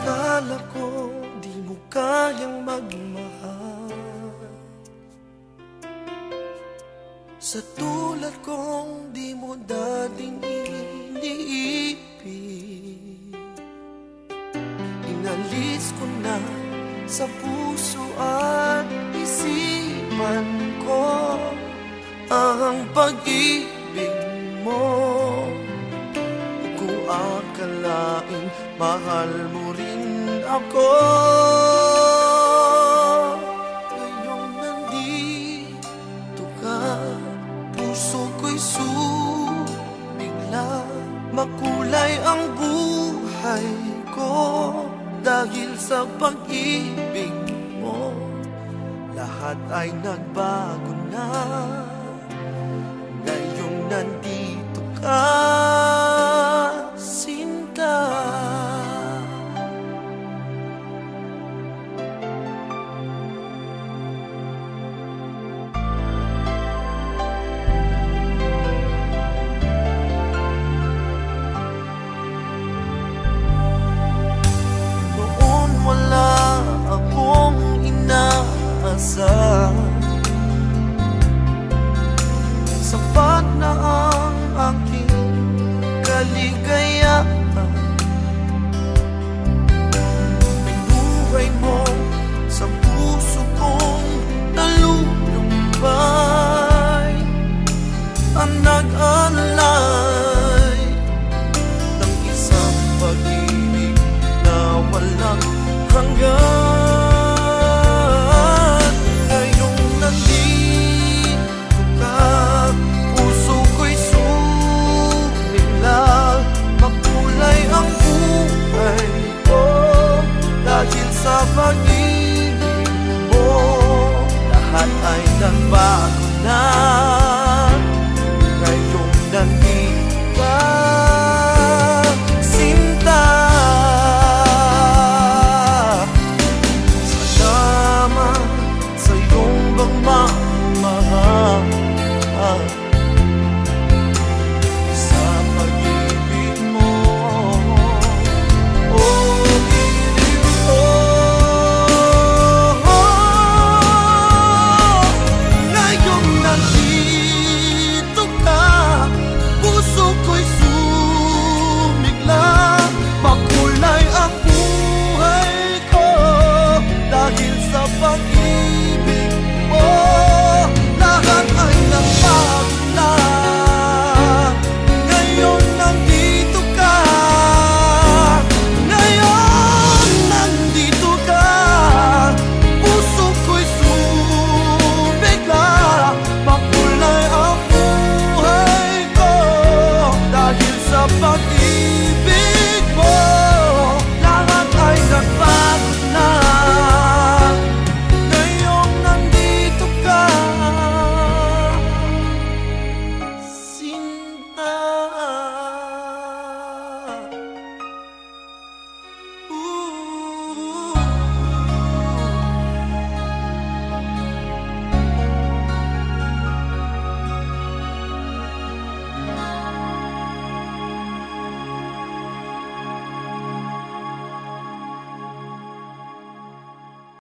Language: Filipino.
Akala ko di mo kayang magmahal, sa tulad kong di mo dating iniibig. Inalis ko na sa puso at isipan ko ang pag-ibig mo. Di ko akalaing mahal mo rin ako. Ngayong nandito ka, puso ko'y sumigla. Makulay ang buhay ko dahil sa pag-ibig mo. Lahat ay nagbago na ngayong nandito ka.